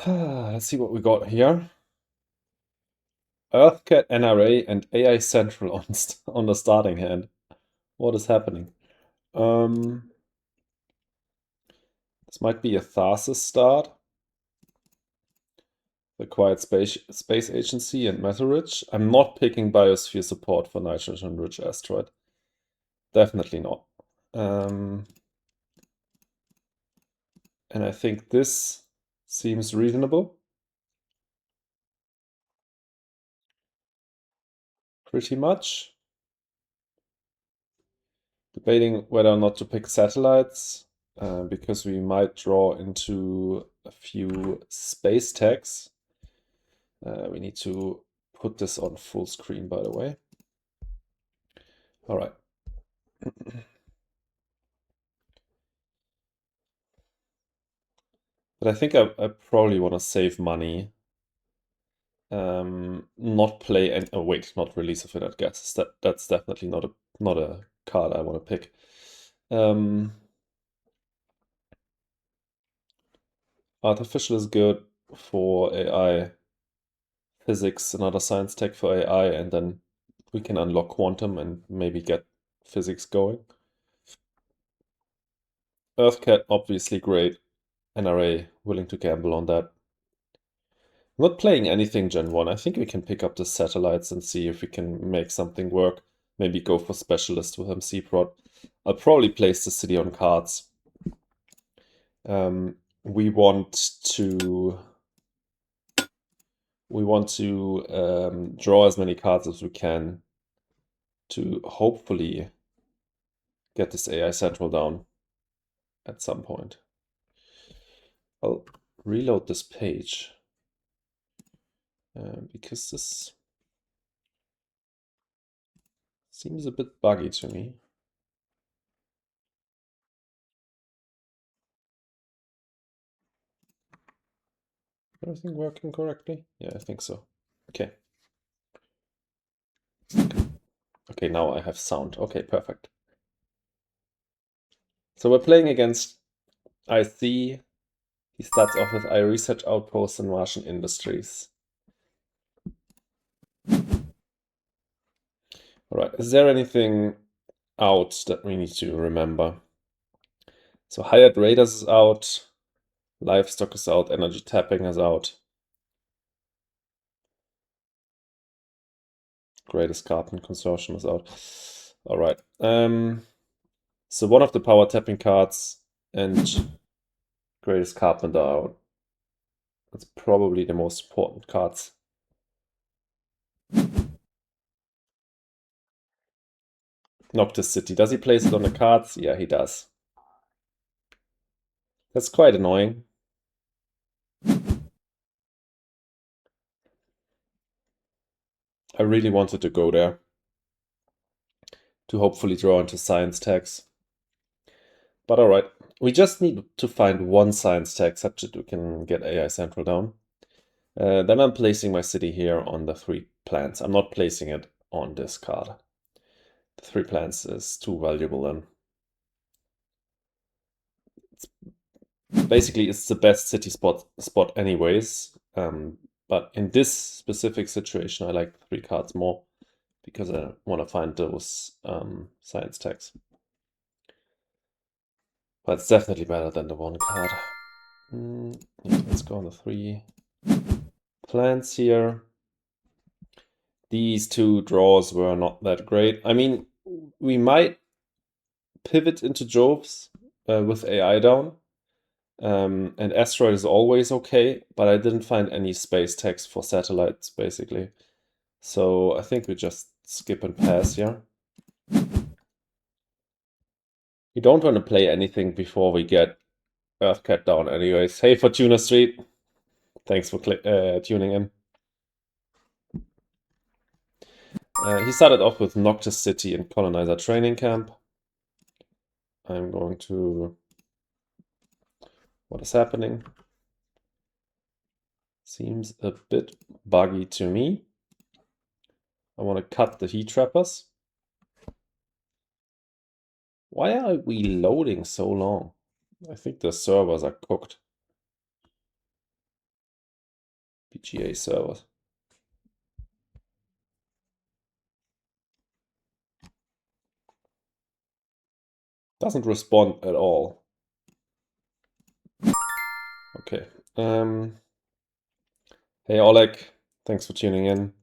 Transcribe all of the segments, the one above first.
Let's see what we got here. Earthcat, NRA, and AI Central on the starting hand. What is happening? This might be a Tharsis start. The Quiet Space Agency and Metal-Rich. I'm not picking Biosphere support for Nitrogen-Rich Asteroid. Definitely not. And I think this seems reasonable. Pretty much. Debating whether or not to pick satellites, because we might draw into a few space tags. We need to put this on full screen, by the way. All right. But I think I probably want to save money. Not play and oh wait, not release of finite gases. That's definitely not a card I want to pick. Artificial is good for AI. Physics, another science tech for AI, and then we can unlock quantum and maybe get physics going. Earthcat, obviously great. NRA, willing to gamble on that. Not playing anything Gen 1. I think we can pick up the satellites and see if we can make something work. Maybe go for specialist with MC Prod. I'll probably place the city on cards. We want to draw as many cards as we can to hopefully get this AI Central down at some point. I'll reload this page because this seems a bit buggy to me. Everything working correctly? Yeah, I think so. Okay. Okay, now I have sound. Okay, perfect. So we're playing against IC. He starts off with I Research Outposts and Martian Industries. All right, is there anything out that we need to remember? So Hired Raiders is out, Livestock is out, Energy Tapping is out. Great Escarpment Consortium is out. All right. So one of the power tapping cards and Great Escarpment are out. That's probably the most important cards. Noctis City. Does he place it on the cards? Yeah, he does. That's quite annoying. I really wanted to go there to hopefully draw into science tags. But alright, we just need to find one science tag such that we can get AI Central down. Then I'm placing my city here on the 3 plants. I'm not placing it on this card. The 3 plants is too valuable then. Basically, it's the best city spot anyways. But in this specific situation, I like 3 cards more because I want to find those science tags. But it's definitely better than the 1 card. Yeah, let's go on the 3 plants here. These 2 draws were not that great. I mean, we might pivot into Joves with AI down. And Asteroid is always okay, but I didn't find any space tags for satellites, basically. So I think we just skip and pass here. We don't want to play anything before we get Earthcat down anyways. Hey, Fortuna Street. Thanks for tuning in. He started off with Noctis City and Colonizer Training Camp. I'm going to... What is happening? Seems a bit buggy to me. I want to cut the heat trappers. Why are we loading so long? I think the servers are cooked. PGA servers. Doesn't respond at all. Okay. Hey Oleg, thanks for tuning in.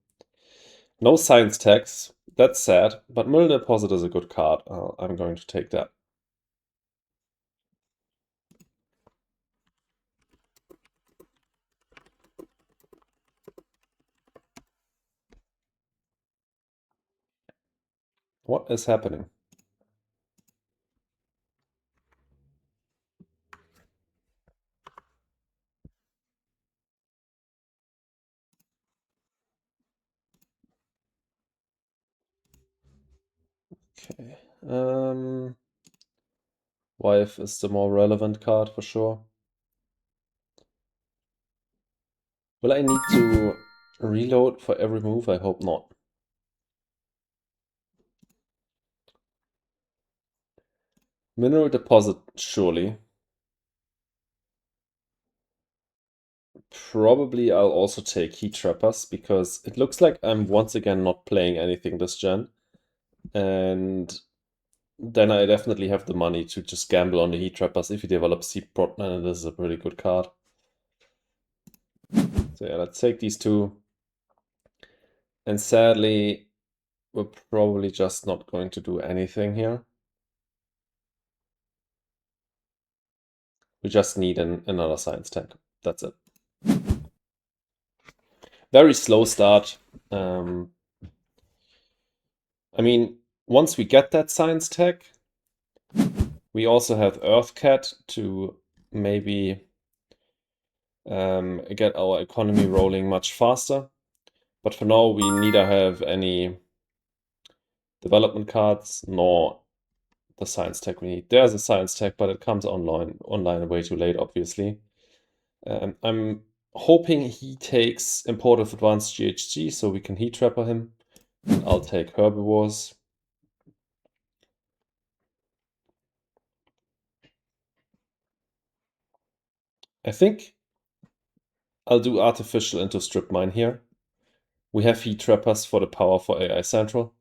No science tags. That's sad, but Mill Deposit is a good card. I'm going to take that. What is happening? Okay. Wife is the more relevant card for sure. Will I need to reload for every move? I hope not. Mineral Deposit, surely. Probably I'll also take Heat Trappers because it looks like I'm once again not playing anything this gen. And then I definitely have the money to just gamble on the Heat Trappers if he develops Seed Brotman, and this is a pretty good card. So yeah, let's take these two. And sadly, we're probably just not going to do anything here. We just need another science tag. That's it. Very slow start. I mean, once we get that science tag, we also have Earthcat to maybe get our economy rolling much faster. But for now, we neither have any development cards nor the science tag we need. There's a science tag, but it comes online way too late, obviously. I'm hoping he takes Importive Advanced GHG so we can Heat Trapper him. And I'll take Herbivores. I think I'll do Artificial into Strip Mine here. We have Heat Trappers for the power for AI Central.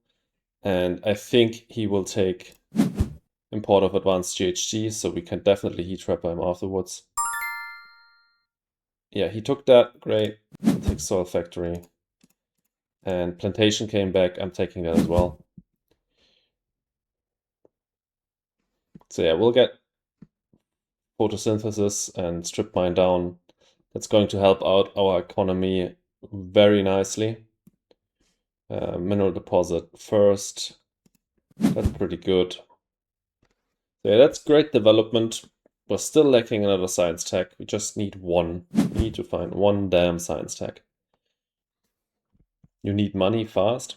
And I think he will take Importive Advanced GHG, so we can definitely Heat Trapper him afterwards. Yeah, he took that. Great. I'll take Soil Factory. And Plantation came back. I'm taking that as well. So yeah, we'll get Photosynthesis and Strip Mine down. That's going to help out our economy very nicely. Mineral Deposit first. That's pretty good. So yeah, that's great development. We're still lacking another science tag. We just need one. We need to find one damn science tag. You need money fast?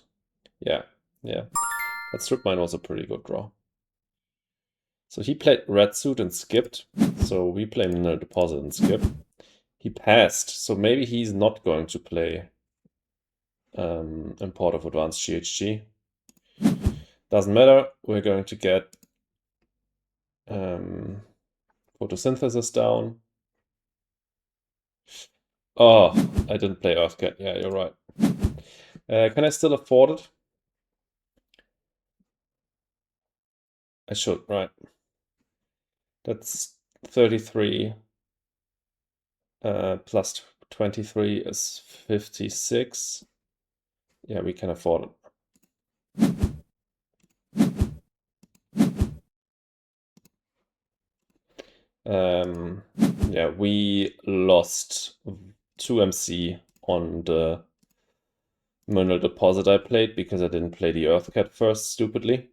Yeah, yeah. That Strip Mine was a pretty good draw. So he played Red Suit and skipped. So we play Mineral Deposit and skip. He passed, so maybe he's not going to play Importive Advanced GHG. Doesn't matter, we're going to get Photosynthesis down. Oh, I didn't play Earthcat. Yeah, you're right. Can I still afford it? I should, right. That's 33 plus 23 is 56. Yeah, we can afford it. Yeah, we lost 2 MC on the Mineral Deposit I played because I didn't play the Earthcat first, stupidly.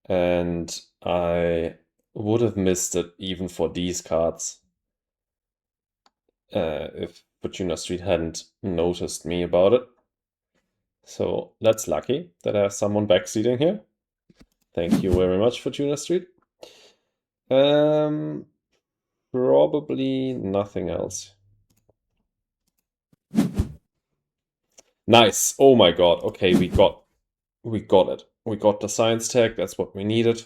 And I would have missed it even for these cards if Fortuna Street hadn't noticed me about it. So that's lucky that I have someone backseating here. Thank you very much, Fortuna Street. Probably nothing else. Nice. Oh my god. Okay, we got it. We got the science tag. That's what we needed.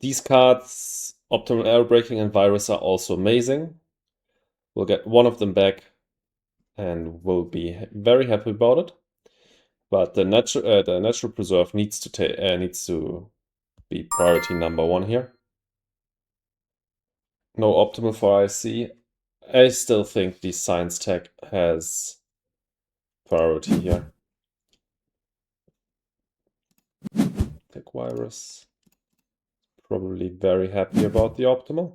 These cards, Optimal Air Braking and Virus, are also amazing. We'll get one of them back. and will be very happy about it. But the natural preserve needs to be priority number one here. No optimal for IC. I still think the science tech has priority here. Tech virus. Probably very happy about the optimal.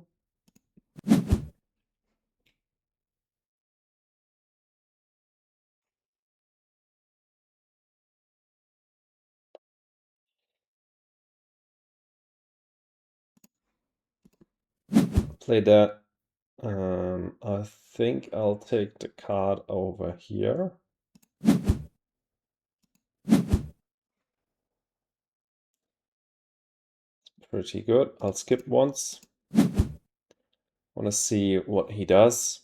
Play that. I think I'll take the card over here. Pretty good. I'll skip once. Want to see what he does.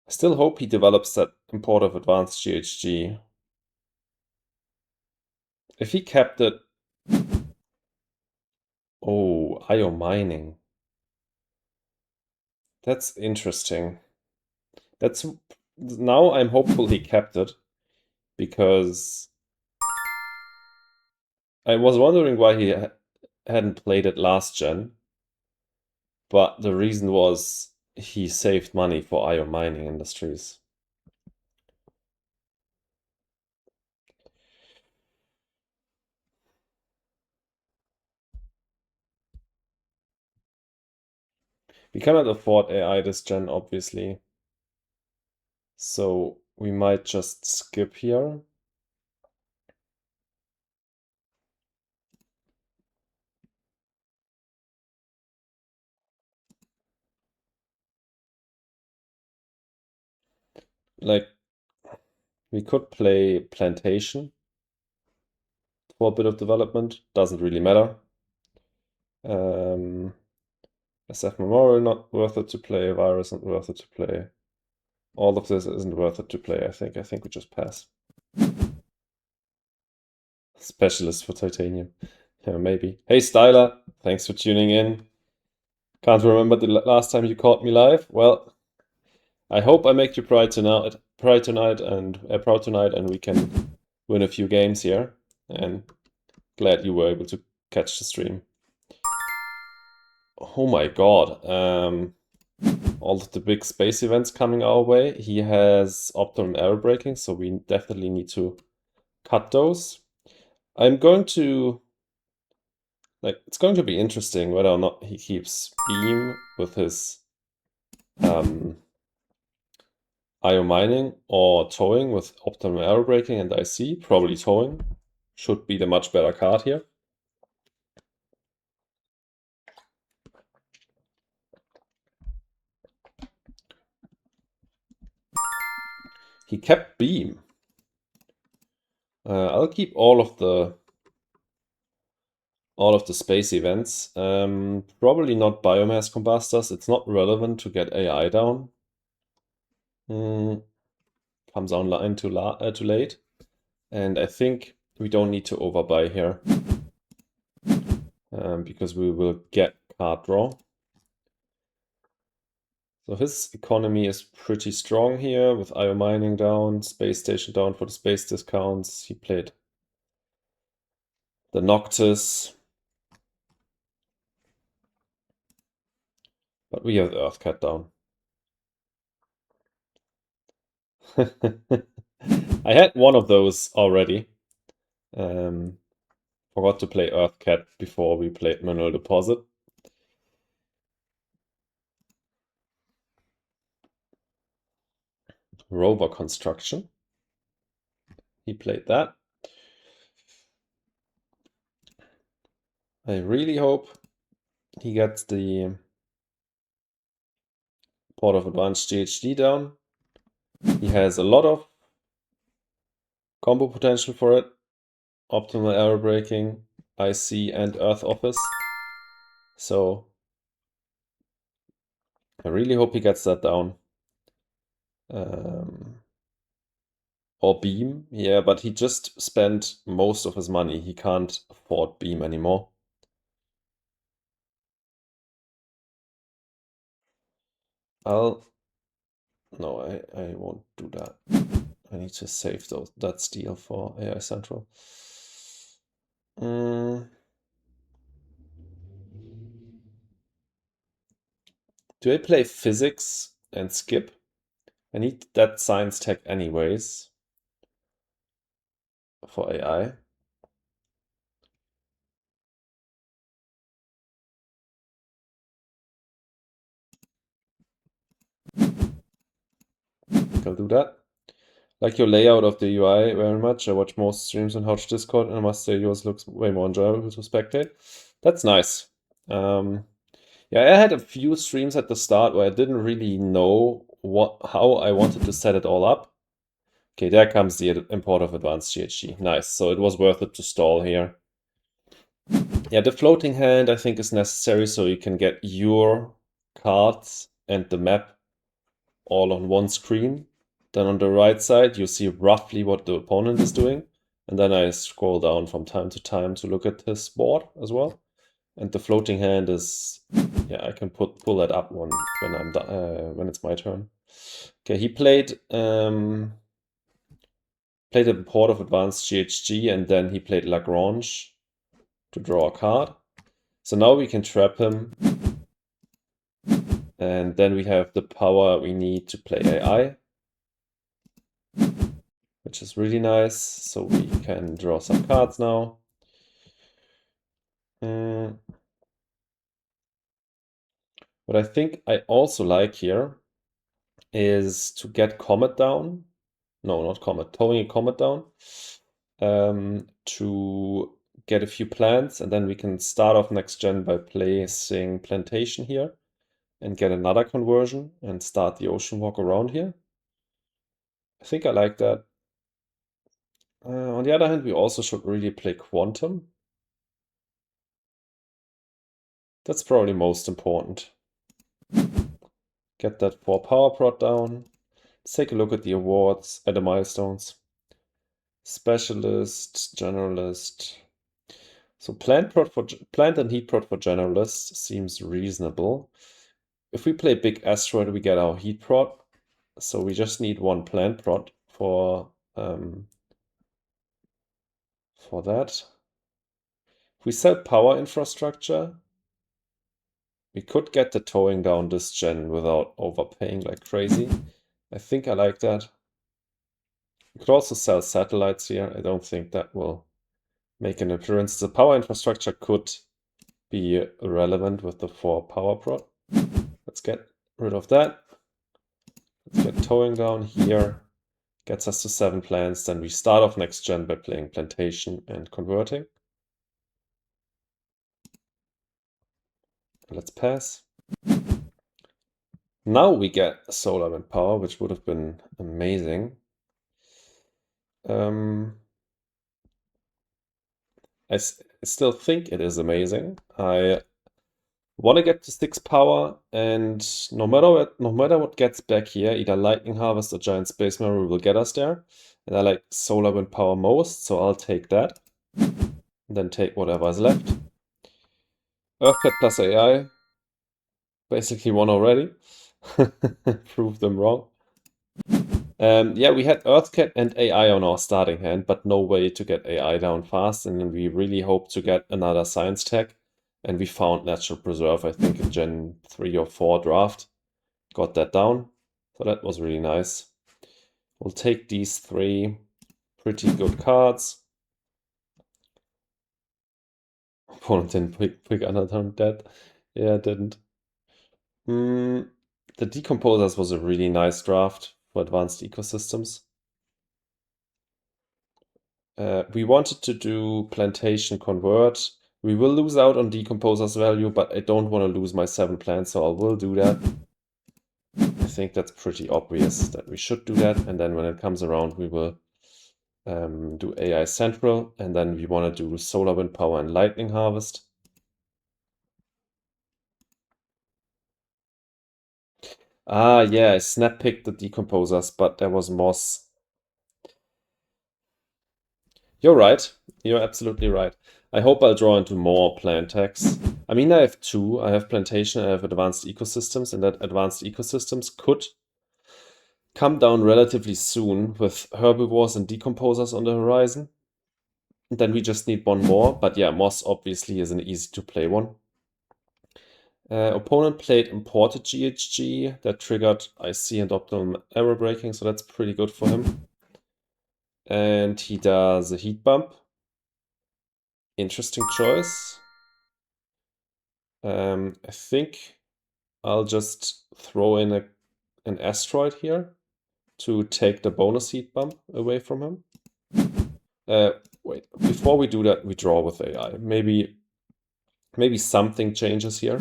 I still hope he develops that import of advanced GHG. If he kept it... Oh, IO mining. That's interesting. Now I'm hopeful he kept it, because I was wondering why he hadn't played it last gen, but the reason was he saved money for IO mining industries. We cannot afford AI this gen, obviously, so we might just skip here. Like, we could play plantation for a bit of development, doesn't really matter. SF Memorial, not worth it to play. Virus, not worth it to play. All of this isn't worth it to play, I think. I think we just pass. Specialist for titanium. Yeah, maybe. Hey, Styler, thanks for tuning in. Can't remember the last time you caught me live. Well, I hope I make you proud tonight, and we can win a few games here. And glad you were able to catch the stream. Oh my god. All of the big space events coming our way. He has optimum error braking, so we definitely need to cut those. I'm going to... it's going to be interesting whether or not he keeps beam with his IO mining, or towing with optimal error braking and IC. Probably towing should be the much better card here. He kept beam. I'll keep all of the space events. Probably not biomass combustors. It's not relevant to get AI down. Comes online too late. And I think we don't need to overbuy here, because we will get card draw. So his economy is pretty strong here, with IO mining down, space station down for the space discounts. He played the Noctis. But we have the Earthcat down. I had one of those already. Forgot to play Earthcat before we played Mineral Deposit. Rover Construction. He played that. I really hope he gets the Port of Advanced GHD down. He has a lot of combo potential for it. Optimal error braking, IC, and Earth Office. So I really hope he gets that down. Or beam, yeah, but he just spent most of his money. He can't afford beam anymore. I'll No, I won't do that. I need to save that steel for AI Central. Do I play physics and skip? I need that science tech anyways for AI. I'll do that. Like your layout of the UI very much. I watch most streams on Couch Discord, and I must say yours looks way more enjoyable to spectate. That's nice. Yeah, I had a few streams at the start where I didn't really know how I wanted to set it all up. Okay, there comes the import of advanced GHG. Nice. So it was worth it to stall here. Yeah, the floating hand I think is necessary so you can get your cards and the map all on one screen. Then on the right side, you see roughly what the opponent is doing. And then I scroll down from time to time to look at his board as well. And the floating hand is, yeah, I can pull that up when it's my turn. Okay, he played a port of advanced GHG, and then he played Lagrange to draw a card. So now we can trap him, and then we have the power we need to play AI, which is really nice. So we can draw some cards now. What I think I also like here is to get Comet down. No, not Comet, towing a Comet down. To get a few plants, and then we can start off next gen by placing Plantation here and get another conversion and start the Ocean Walk around here. I think I like that. On the other hand, we also should really play Quantum. That's probably most important. Get that 4 power prod down. Let's take a look at the awards, at the milestones. Specialist, Generalist. So plant and heat prod for Generalist seems reasonable. If we play Big Asteroid, we get our heat prod. So we just need one plant prod for that. If we sell power infrastructure, we could get the towing down this gen without overpaying like crazy. I think I like that. We could also sell satellites here. I don't think that will make an appearance. The power infrastructure could be relevant with the 4 power prod. Let's get rid of that. Let's get towing down here. Gets us to 7 plants. Then we start off next gen by playing Plantation and converting. Let's pass. Now we get solar wind power, which would have been amazing. I still think it is amazing. I want to get to 6 power, and no matter what gets back here, either Lightning Harvest or Giant Space Marine will get us there. And I like solar wind power most, so I'll take that. And then take whatever is left. Earthcat plus AI. Basically won already. Prove them wrong. Yeah, we had Earthcat and AI on our starting hand, but no way to get AI down fast, and then we really hoped to get another science tech, and we found Natural Preserve, I think, in Gen 3 or 4 draft. Got that down, so that was really nice. We'll take these 3 pretty good cards. Opponent didn't pick another dead. Yeah, it didn't. The Decomposers was a really nice draft for advanced ecosystems. We wanted to do Plantation Convert. We will lose out on Decomposer's value, but I don't want to lose my 7 plants, so I will do that. I think that's pretty obvious that we should do that, and then when it comes around, we will do AI Central, and then we want to do Solar Wind Power and Lightning Harvest. Ah, yeah, I snap picked the Decomposers, but there was Moss. You're right. You're absolutely right. I hope I'll draw into more plant tags. I mean, I have 2. I have Plantation, I have Advanced Ecosystems, and that Advanced Ecosystems could come down relatively soon with herbivores and decomposers on the horizon. And then we just need one more, but yeah, Moss obviously is an easy to play one. Opponent played imported GHG that triggered IC and optimal error breaking, so that's pretty good for him. And he does a heat bump. Interesting choice. I think I'll just throw in an asteroid here to take the bonus heat bump away from him. Wait, before we do that, we draw with AI. Maybe something changes here.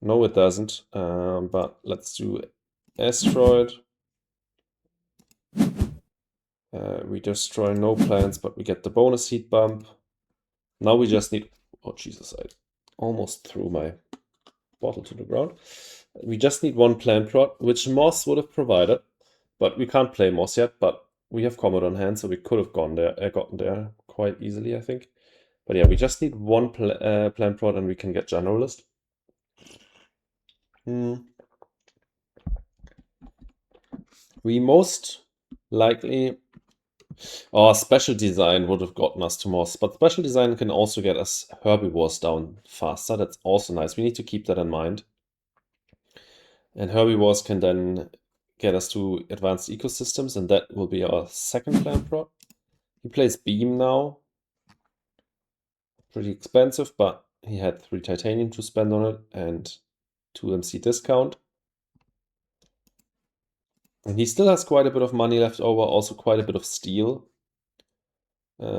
No, it doesn't. But let's do asteroid. We destroy no plants, but we get the bonus heat bump. Now we just need... Oh, Jesus, I almost threw my bottle to the ground. We just need one plant plot, which Moss would have provided. But we can't play Moss yet, but we have Comet on hand, so we could have gotten there quite easily, I think. But yeah, we just need one plant plot and we can get Generalist. We most likely... Special Design would have gotten us to Moss, but Special Design can also get us Herbivores down faster. That's also nice. We need to keep that in mind. And Herbivores can then get us to Advanced Ecosystems, and that will be our second plant plot. He plays Beam now. Pretty expensive, but he had 3 titanium to spend on it and 2 MC discount. And he still has quite a bit of money left over, also quite a bit of steel.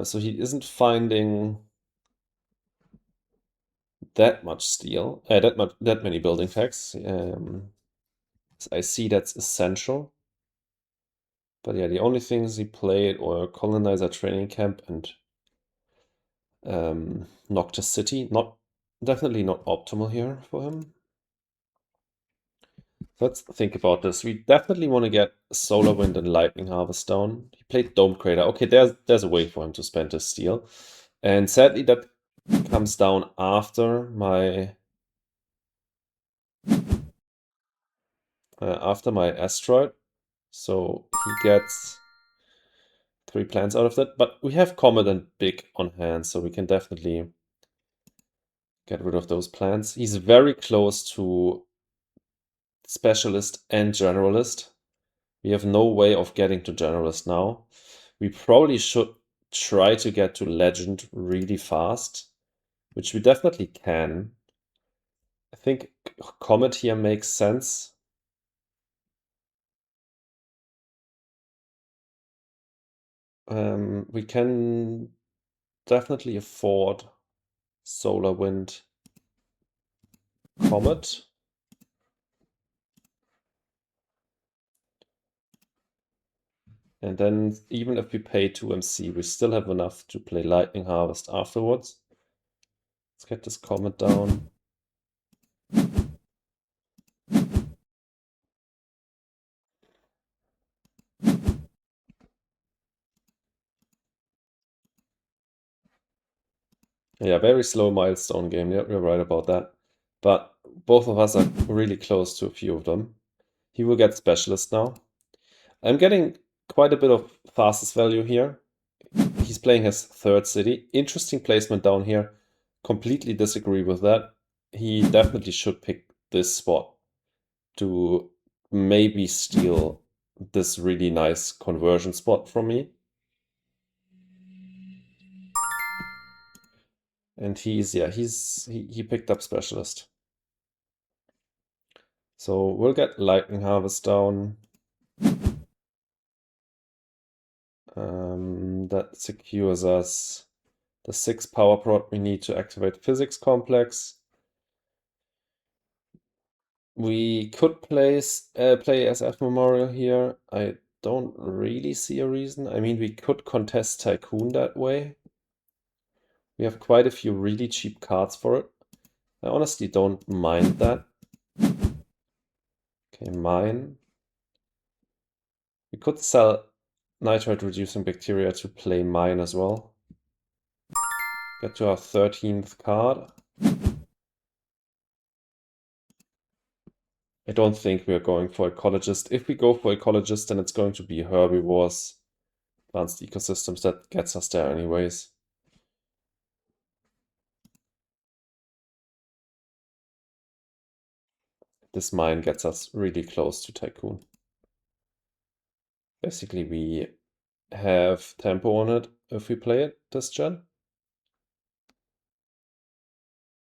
So he isn't finding that much steel, that many building techs. I see that's essential. But yeah, the only things he played were Colonizer Training Camp and Noctis City. Definitely not optimal here for him. Let's think about this. We definitely want to get Solar Wind and Lightning Harvest down. He played Dome Crater. Okay, there's a way for him to spend his steel. And sadly, that comes down after my asteroid. So he gets 3 plants out of that. But we have Comet and Big on hand, so we can definitely get rid of those plants. He's very close to Specialist and Generalist. We have no way of getting to Generalist now. We probably should try to get to Legend really fast, which we definitely can. I think Comet here makes sense. We can definitely afford Solar Wind Comet. And then even if we pay 2 MC, we still have enough to play Lightning Harvest afterwards. Let's get this Comet down. Yeah, very slow milestone game. Yeah, you're right about that. But both of us are really close to a few of them. He will get Specialist now. I'm getting quite a bit of fastest value here. He's playing his 3rd city. Interesting placement down here. Completely disagree with that. He definitely should pick this spot to maybe steal this really nice conversion spot from me. And he picked up Specialist. So we'll get Lightning Harvest down. That secures us the 6 power prod we need to activate Physics Complex. We could play SF Memorial here. I don't really see a reason. I mean, we could contest Tycoon that way. We have quite a few really cheap cards for it. I honestly don't mind that. Okay, mine. We could sell Nitrate Reducing Bacteria to play mine as well. Get to our 13th card. I don't think we are going for ecologist. If we go for ecologist, then it's going to be herbivores, advanced ecosystems. That gets us there anyways. This mine gets us really close to Tycoon. Basically, we have tempo on it if we play it this gen.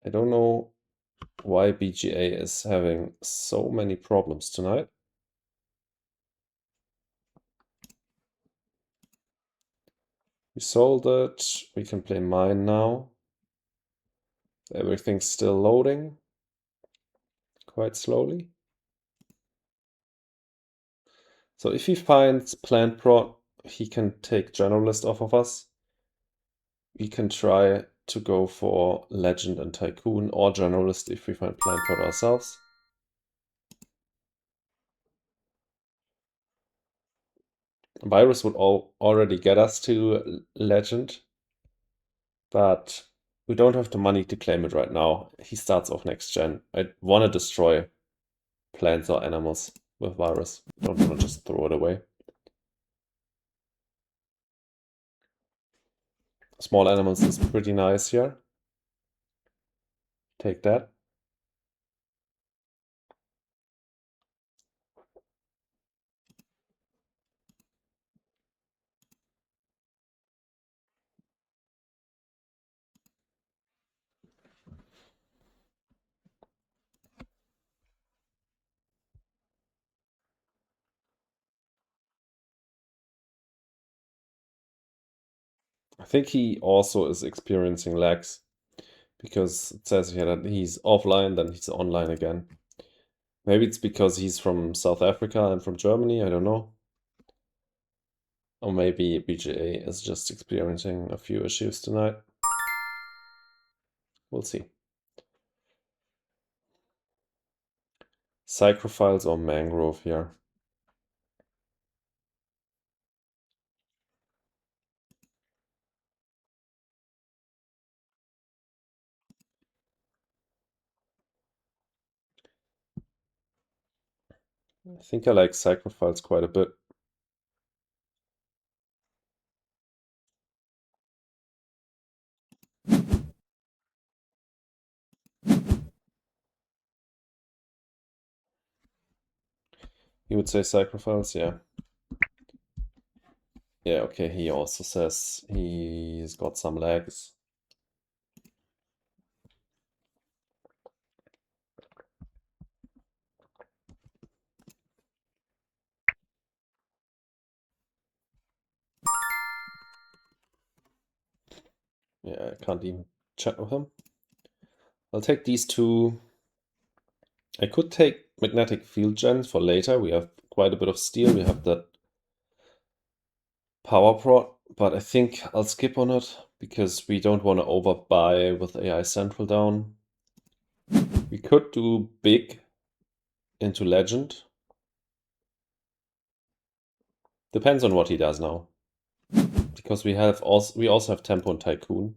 I don't know why BGA is having so many problems tonight. We sold it. We can play mine now. Everything's still loading quite slowly. So if he finds plant prod, he can take generalist off of us. We can try to go for legend and tycoon or generalist if we find plant prod ourselves. Virus would already get us to legend, but we don't have the money to claim it right now. He starts off next gen. I want to destroy plants or animals with virus. Don't want to just throw it away. Small animals is pretty nice here. Take that. I think he also is experiencing lags because it says here that he's offline, then he's online again. Maybe it's because he's from South Africa and from Germany, I don't know. Or maybe BGA is just experiencing a few issues tonight. We'll see. Psychrophiles or mangrove here. I think I like Psychrophiles quite a bit. You would say Psychrophiles? Yeah. Yeah, okay, he also says he's got some lags. Yeah, I can't even chat with him. I'll take these two. I could take magnetic field gens for later. We have quite a bit of steel. We have that power prod, but I think I'll skip on it because we don't want to overbuy with AI Central down. We could do big into legend. Depends on what he does now. Because we also have tempo and tycoon.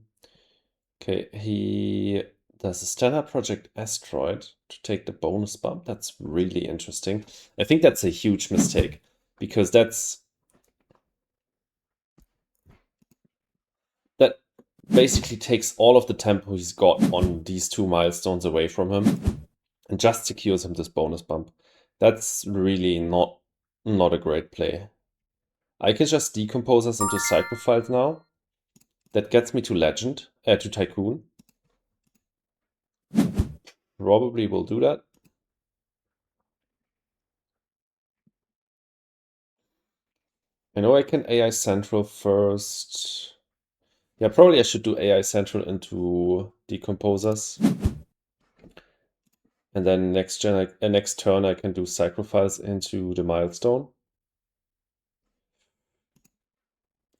Okay, he does a standard project asteroid to take the bonus bump. That's really interesting. I think that's a huge mistake because that basically takes all of the tempo he's got on these two milestones away from him and just secures him this bonus bump. That's really not a great play. I can just decompose us into Psychophiles now. That gets me to Legend, to Tycoon. Probably will do that. I know I can AI Central first. Yeah, probably I should do AI Central into Decomposers. And then next turn I can do Sacrifice into the Milestone.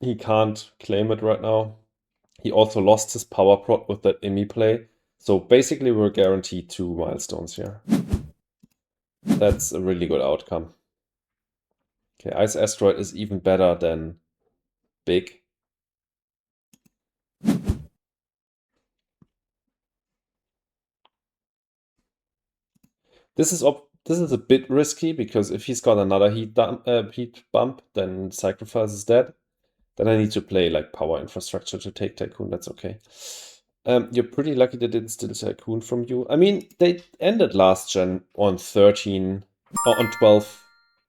He can't claim it right now. He also lost his power prod with that IMI play. So basically we're guaranteed 2 milestones here. That's a really good outcome. Okay, Ice Asteroid is even better than Big. This is This is a bit risky because if he's got another heat bump, then Sacrifice is dead. Then I need to play like Power Infrastructure to take Tycoon. That's okay. You're pretty lucky they didn't steal Tycoon from you. I mean, they ended last gen on 13, or on 12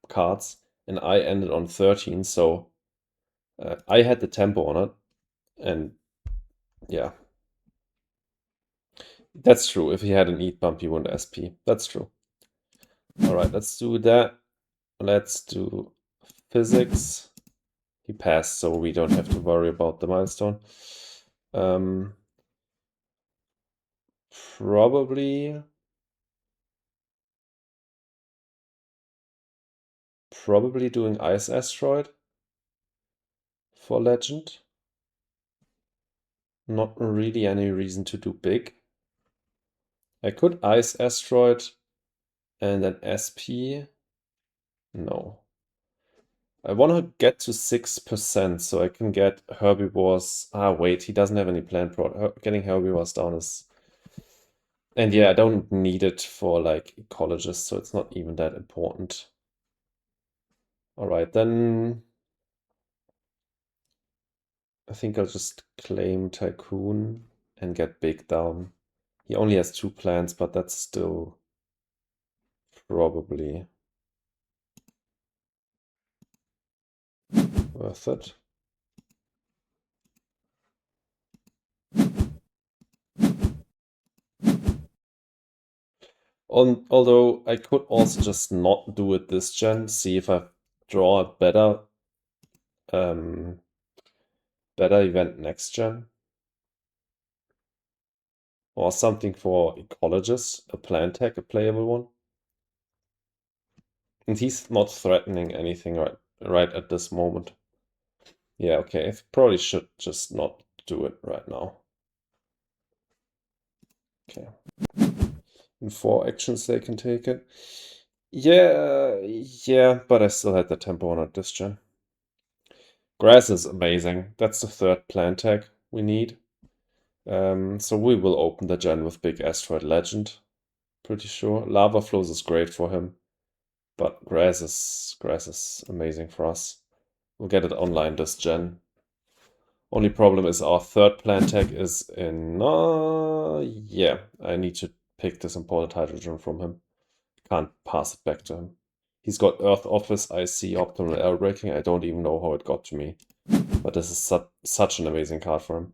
cards, and I ended on 13, so I had the tempo on it, and yeah. That's true. If he had an eat bump, he wouldn't SP. That's true. Alright, let's do that. Let's do physics. He passed, so we don't have to worry about the milestone. Probably doing Ice Asteroid for Legend. Not really any reason to do big. I could Ice Asteroid and then SP. No. I want to get to 6% so I can get Herbivores. Ah, wait, he doesn't have any plant prod. Getting Herbivores down is... And yeah, I don't need it for like ecologists, so it's not even that important. Alright, then I think I'll just claim Tycoon and get big down. He only has 2 plants, but that's still probably worth it. Although I could also just not do it this gen, see if I draw a better event next gen. Or something for ecologists, a plant tech, a playable one. And he's not threatening anything right at this moment. Yeah, okay, I probably should just not do it right now. Okay. In 4 actions they can take it. Yeah, but I still had the tempo on it this gen. Grass is amazing. That's the 3rd plant tag we need. So we will open the gen with big asteroid legend. Pretty sure. Lava flows is great for him. But grass is amazing for us. We'll get it online this gen. Only problem is our 3rd plant tag is in... yeah, I need to pick this imported hydrogen from him. Can't pass it back to him. He's got Earth Office, IC, Optimal Air Braking. I don't even know how it got to me. But this is such an amazing card for him.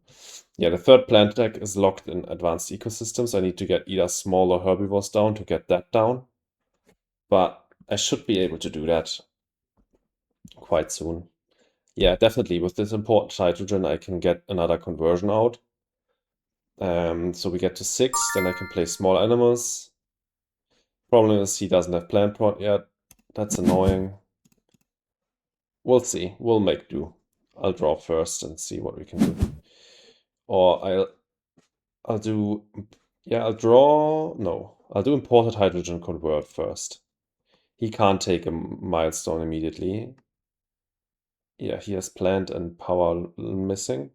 Yeah, the 3rd plant tag is locked in Advanced Ecosystems. I need to get either smaller herbivores down to get that down. But I should be able to do that quite soon. Yeah, definitely. With this important hydrogen, I can get another conversion out. So we get to 6, then I can play small animals. Problem is he doesn't have plant prod yet. That's annoying. We'll see. We'll make do. I'll draw first and see what we can do. Or I'll do... Yeah, I'll draw... No. I'll do imported hydrogen convert first. He can't take a milestone immediately. Yeah, he has plant and power missing.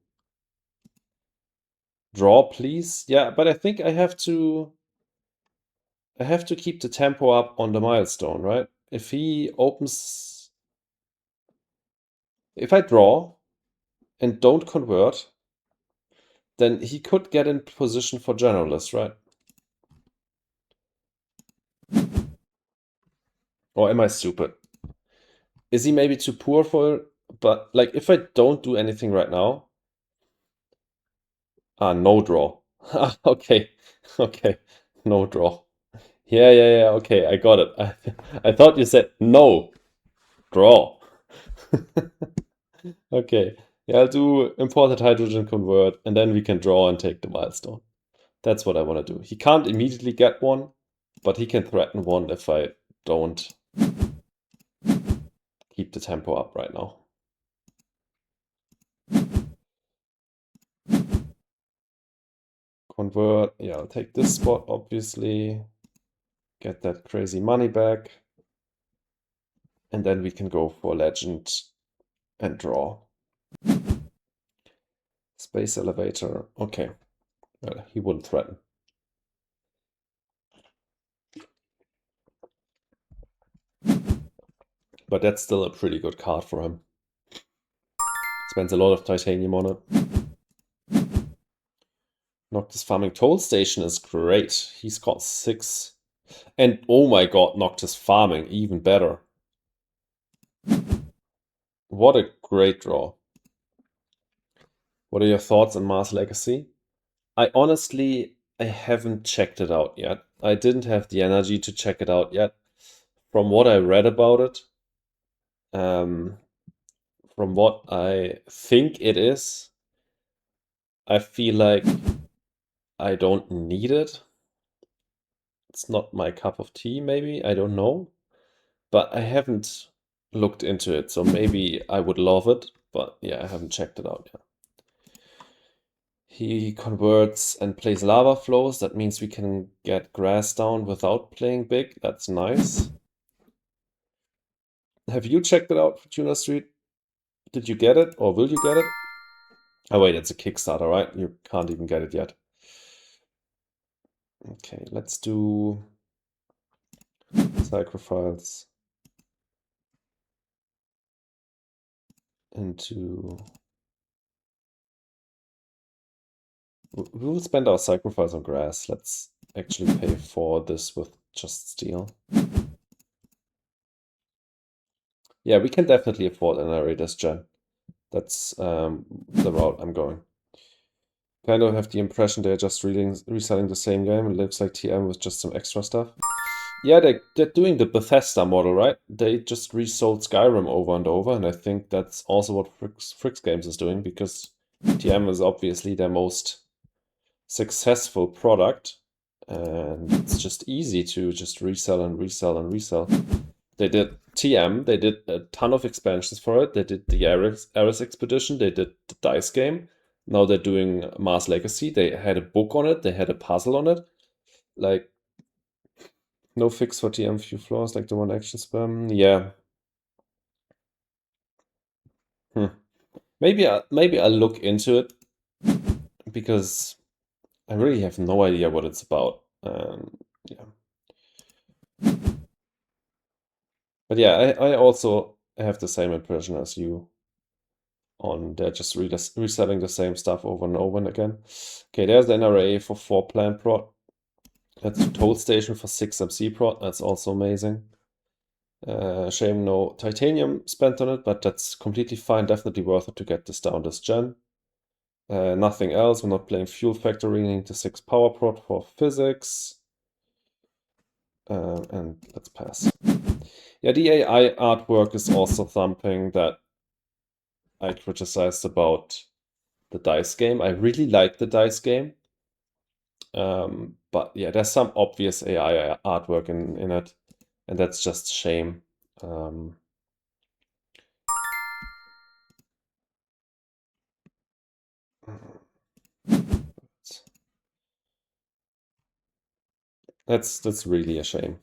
Draw, please. Yeah, but I think I have to keep the tempo up on the milestone, right? If he opens... If I draw and don't convert, then he could get in position for generalist, right? Or am I stupid? Is he maybe too poor for it? But like, if I don't do anything right now... Ah, no draw. Okay, okay, no draw. Yeah, okay, I got it. I thought you said no, draw. Okay, yeah, I'll do imported hydrogen convert, and then we can draw and take the milestone. That's what I want to do. He can't immediately get one, but he can threaten one if I don't keep the tempo up right now. Convert, yeah, I'll take this spot, obviously. Get that crazy money back. And then we can go for legend and draw. Space elevator, okay. Well, he wouldn't threaten. But that's still a pretty good card for him. Spends a lot of titanium on it. Noctis farming toll station is great. He's got 6. And oh my god, Noctis farming, even better. What a great draw. What are your thoughts on Mars Legacy? I haven't checked it out yet. I didn't have the energy to check it out yet. From what I read about it, from what I think it is, I feel like I don't need it. It's not my cup of tea, maybe. I don't know. But I haven't looked into it, so maybe I would love it. But yeah, I haven't checked it out yet. He converts and plays lava flows. That means we can get grass down without playing big. That's nice. Have you checked it out, Fortuna Street? Did you get it, or will you get it? Oh wait, it's a Kickstarter, right? You can't even get it yet. Okay, let's do sacrifice into... We will spend our sacrifice on grass. Let's actually pay for this with just steel. Yeah, we can definitely afford an array this gen. That's the route I'm going. Kind of have the impression they're just reselling the same game. It looks like TM with just some extra stuff. Yeah, they're doing the Bethesda model, right? They just resold Skyrim over and over, and I think that's also what Fricks Games is doing, because TM is obviously their most successful product, and it's just easy to just resell and resell and resell. They did TM, they did a ton of expansions for it. They did the Ares Expedition, they did the dice game. Now they're doing Mars Legacy. They had a book on it, they had a puzzle on it. Like, no fix for TM few flaws, like the one action spam. Yeah. Maybe I'll look into it, because I really have no idea what it's about. Yeah. But yeah, I also have the same impression as you on they're just reselling the same stuff over and over and again. Okay, there's the NRA for 4 plant prot. That's a toll station for 6 MC prot. That's also amazing. Shame no titanium spent on it, but that's completely fine. Definitely worth it to get this down this gen. Nothing else. We're not playing fuel factory. Need the 6 power prot for physics. And let's pass. Yeah, the AI artwork is also something that I criticized about the dice game. I really like the dice game. But yeah, there's some obvious AI artwork in it, and that's just a shame. That's really a shame.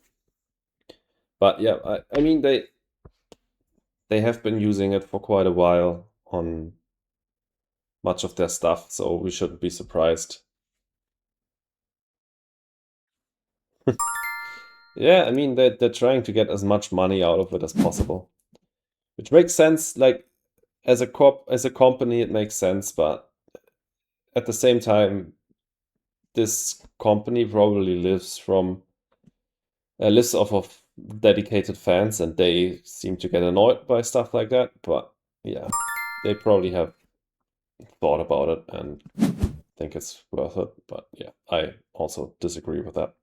But yeah, I mean they have been using it for quite a while on much of their stuff, so we shouldn't be surprised. Yeah, I mean they're trying to get as much money out of it as possible, which makes sense. Like as a company, it makes sense, but at the same time, this company probably lives off of dedicated fans, and they seem to get annoyed by stuff like that. But yeah, they probably have thought about it and think it's worth it. But yeah, I also disagree with that.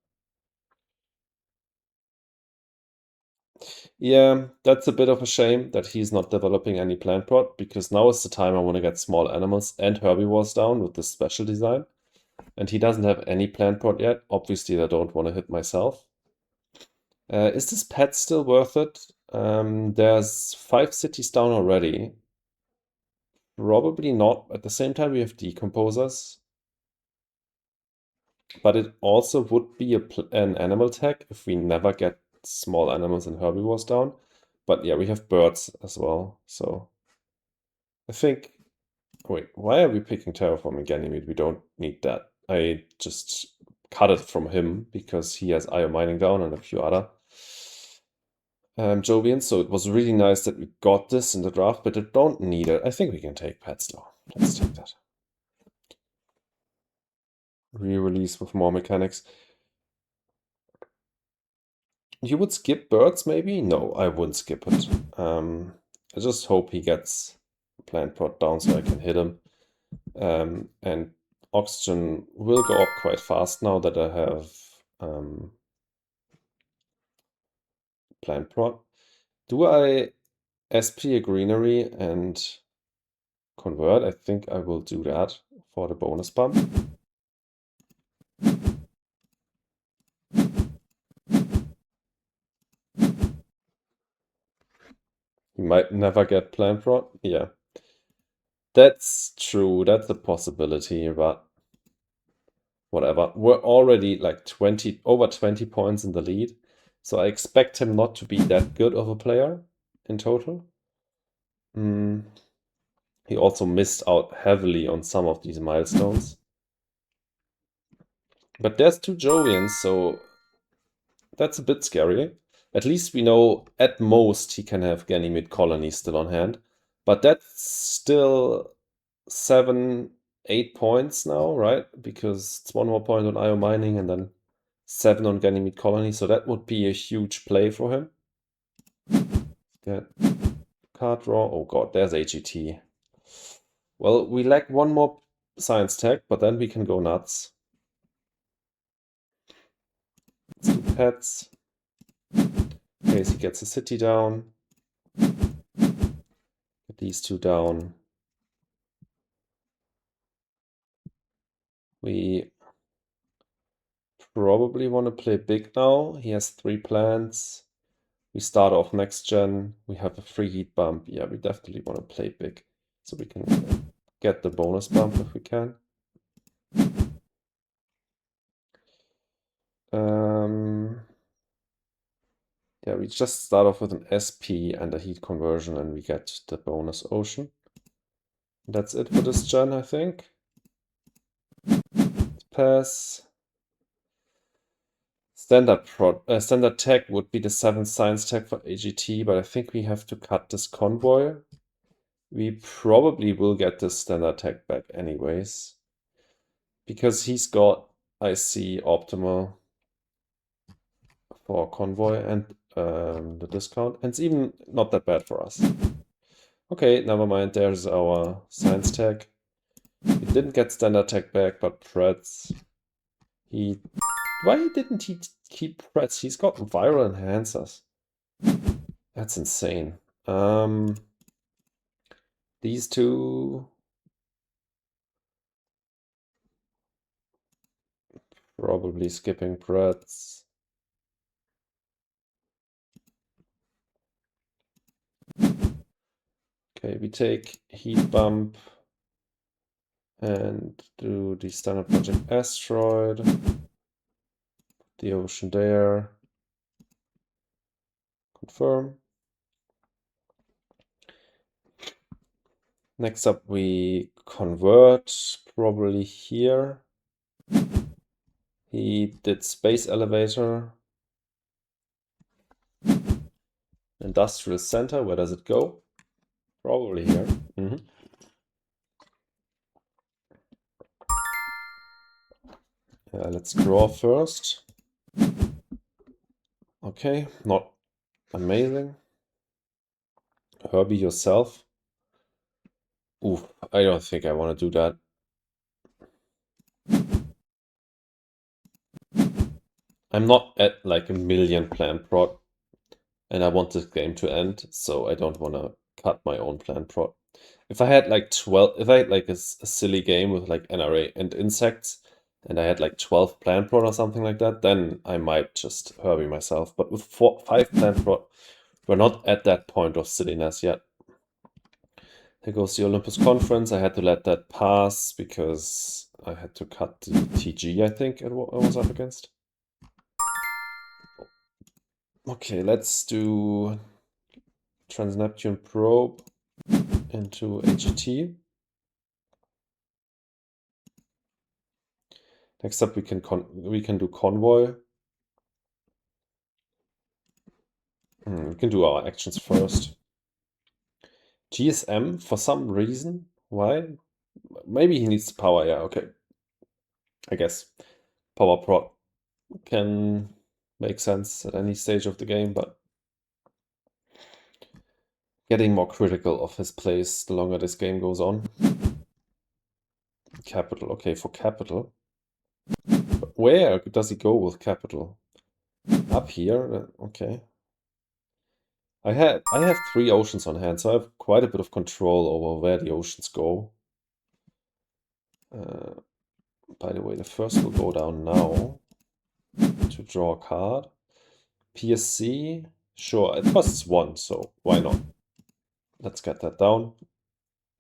Yeah, that's a bit of a shame that he's not developing any plant prot, because now is the time I want to get small animals and herbivores down with this special design. And he doesn't have any plant prot yet. Obviously, I don't want to hit myself. Is this pet still worth it? There's 5 cities down already. Probably not. At the same time, we have decomposers. But it also would be an animal tech if we never get small animals and herbivores down. But yeah, we have birds as well. So I think... Wait, why are we picking Terraforming Ganymede? We don't need that. I just cut it from him because he has IO mining down and a few other Jovian, so it was really nice that we got this in the draft, but I don't need it. I think we can take pets though. Let's take that. Re-release with more mechanics. You would skip birds, maybe? No, I wouldn't skip it. I just hope he gets plant prot down so I can hit him. And oxygen will go up quite fast now that I have plant prot. Do I SP a greenery and convert? I think I will do that for the bonus bump. He might never get plant prot. Yeah. That's true. That's a possibility, but whatever. We're already like over 20 points in the lead. So I expect him not to be that good of a player in total. He also missed out heavily on some of these milestones. But there's 2 Jovians, so that's a bit scary. At least we know at most he can have Ganymede Colony still on hand. But that's still 7, 8 points now, right? Because it's 1 more point on IO Mining and then 7 on Ganymede Colony. So that would be a huge play for him. Get card draw. Oh god, there's AGT. Well, we lack 1 more science tech, but then we can go nuts. Let's do pets. In case he gets a city down. Get these 2 down. We probably want to play big now. He has 3 plants. We start off next gen. We have a free heat bump. Yeah, we definitely want to play big. So we can get the bonus bump if we can. Yeah, we just start off with an SP and a heat conversion and we get the bonus ocean. That's it for this gen, I think. Pass. Standard tech would be the 7th science tech for AGT, but I think we have to cut this convoy. We probably will get this standard tech back anyways. Because he's got, I see, optimal for convoy and the discount. And it's even not that bad for us. Okay, never mind. There's our science tech. We didn't get standard tech back, but Pretz. Why didn't he keep Pretz? He's got viral enhancers. That's insane. These 2. Probably skipping Pretz. Okay, we take heat bump and do the standard project asteroid. The ocean there. Confirm. Next up we convert, probably here. He did space elevator. Industrial center, where does it go? Probably here. Let's draw first. Okay, not amazing. Herbie yourself. Ooh, I don't think I want to do that. I'm not at like a million plant prot, and I want this game to end, so I don't want to cut my own plant prot. If I had like 12, if I had like a silly game with like NRA and insects, and I had like 12 plant prot or something like that, then I might just Herbie myself. But with 5 plant prot, we're not at that point of silliness yet. Here goes the Olympus Conference. I had to let that pass because I had to cut the TG, I think I was up against. Okay, let's do Trans-Neptune probe into AGT. Next up, we can do convoy. We can do our actions first. GSM, for some reason. Why? Maybe he needs the power, yeah, okay. I guess power prod can make sense at any stage of the game, but getting more critical of his plays the longer this game goes on. Capital, okay, for capital. But where does he go with capital? Up here? Okay. I have 3 oceans on hand, so I have quite a bit of control over where the oceans go. By the way, the first will go down now to draw a card. PSC, sure, it costs 1, so why not? Let's get that down.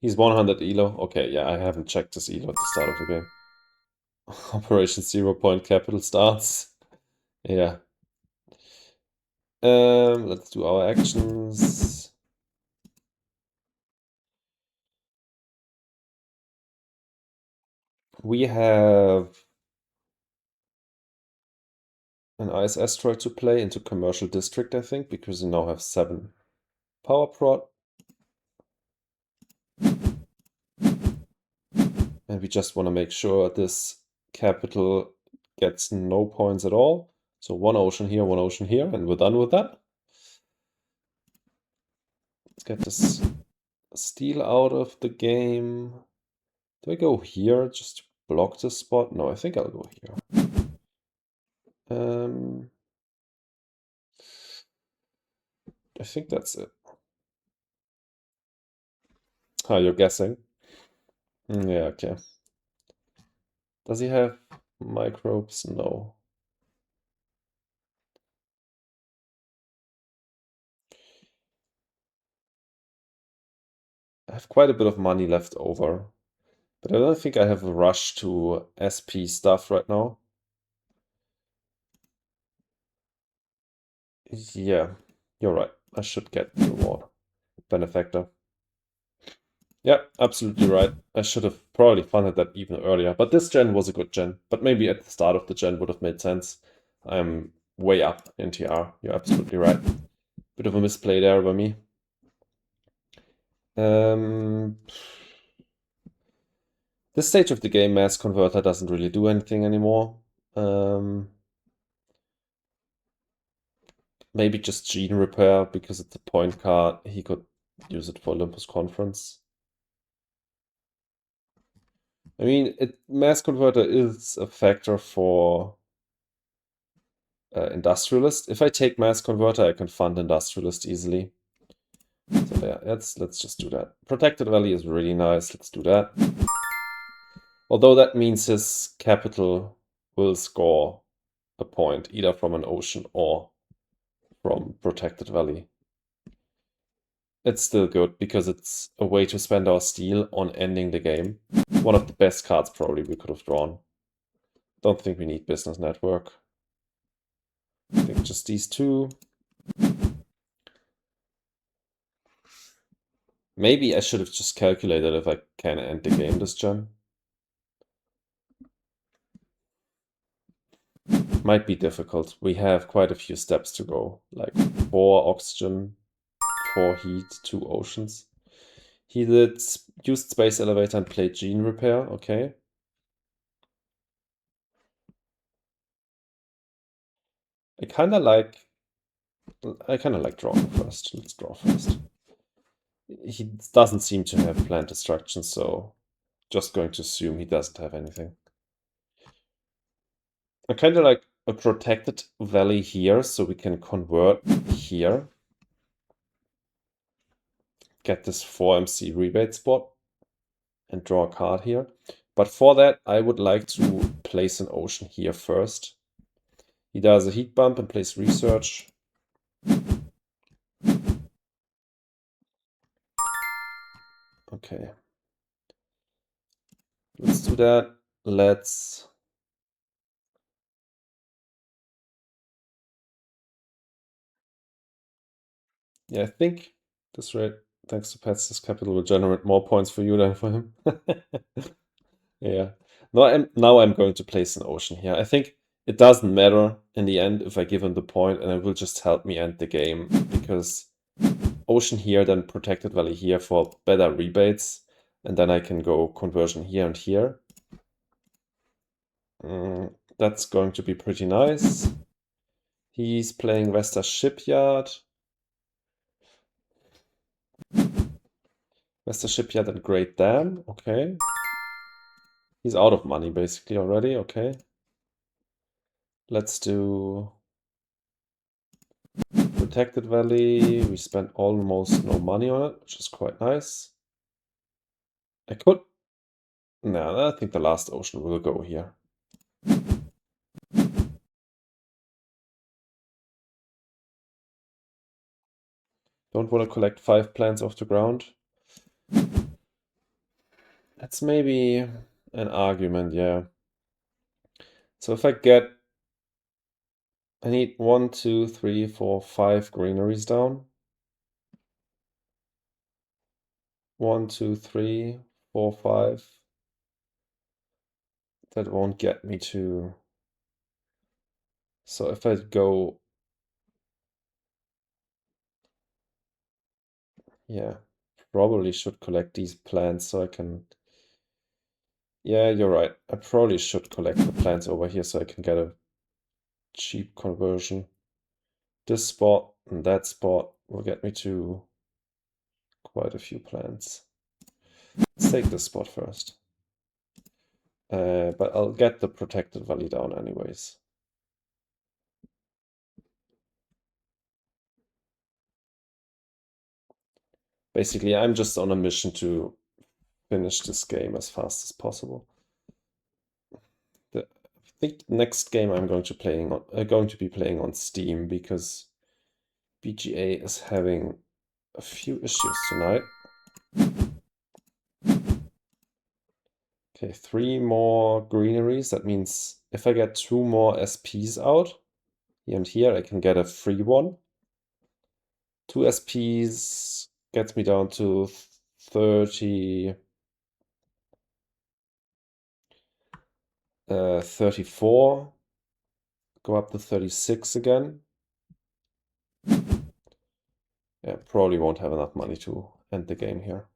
He's 100 elo. Okay, yeah, I haven't checked his elo at the start of the game. Operation 0 point capital starts. Yeah. Let's do our actions. We have an IS asteroid to play into commercial district, I think, because we now have 7 power prod. And we just want to make sure this capital gets no points at all. So 1 ocean here, 1 ocean here, and we're done with that. Let's get this steel out of the game. Do I go here just to block this spot? No, I think I'll go here. I think that's it. Ah, you're guessing? Yeah, okay. Does he have microbes? No. I have quite a bit of money left over, but I don't think I have a rush to SP stuff right now. Yeah, you're right. I should get the reward. Benefactor. Yeah, absolutely right. I should have probably funded that even earlier, but this gen was a good gen. But maybe at the start of the gen would have made sense. I'm way up in TR. You're absolutely right. Bit of a misplay there by me. This stage of the game, Mass Converter doesn't really do anything anymore. Maybe just Gene Repair, because it's a point card. He could use it for Olympus Conference. I mean, Mass Converter is a factor for Industrialist. If I take Mass Converter, I can fund Industrialist easily. So yeah, let's just do that. Protected Valley is really nice. Let's do that. Although that means his capital will score a point, either from an ocean or from Protected Valley. It's still good, because it's a way to spend our steel on ending the game. One of the best cards probably we could have drawn. Don't think we need Business Network. I think just these 2. Maybe I should have just calculated if I can end the game this gen. Might be difficult. We have quite a few steps to go, like 4 oxygen, 4 heat, 2 oceans. He did used Space Elevator and played Gene Repair, okay. I kinda like drawing first. Let's draw first. He doesn't seem to have plant destruction, so just going to assume he doesn't have anything. I kinda like a protected valley here, so we can convert here. Get this 4 MC rebate spot and draw a card here. But for that, I would like to place an ocean here first. He does a heat bump and plays research. Okay. Let's do that. Yeah, I think this rate, thanks to Pets, this capital will generate more points for you than for him. Yeah. Now I'm going to place an ocean here. I think it doesn't matter in the end if I give him the point, and it will just help me end the game, because ocean here, then protected valley here for better rebates, and then I can go conversion here and here. That's going to be pretty nice. He's playing Vesta Shipyard. Vesta Shipyard and Great Dam, okay. He's out of money basically already, okay. Let's do Protected Valley. We spent almost no money on it, which is quite nice. I could... No, I think the last ocean will go here. Don't want to collect 5 plants off the ground. That's maybe an argument, yeah. So if I get... I need 1, 2, 3, 4, 5 greeneries down. 1, 2, 3, 4, 5. That won't get me to... So if I go... Yeah, probably should collect these plants so I can... Yeah, you're right. I probably should collect the plants over here so I can get a cheap conversion. This spot and that spot will get me to quite a few plants. Let's take this spot first. But I'll get the protected valley down anyways. Basically, I'm just on a mission to finish this game as fast as possible. I think next game I'm going to be playing on Steam, because BGA is having a few issues tonight. Okay, 3 more greeneries. That means if I get 2 more SPs out, here and here, I can get a free one. 2 SPs gets me down to 30... 34. Go up to 36 again. Yeah, probably won't have enough money to end the game here.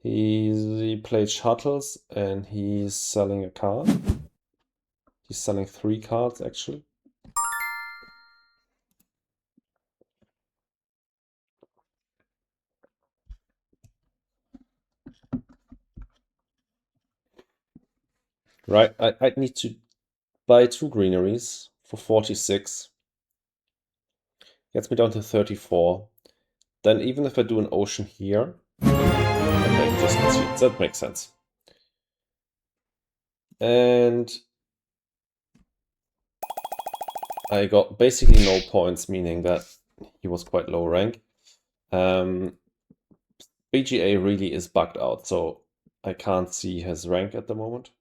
He played shuttles and he's selling a card. He's selling 3 cards actually. Right, I'd need to buy 2 greeneries for 46. Gets me down to 34. Then even if I do an ocean here, okay, just let's see, that makes sense. And I got basically no points, meaning that he was quite low rank. BGA really is bugged out, so I can't see his rank at the moment.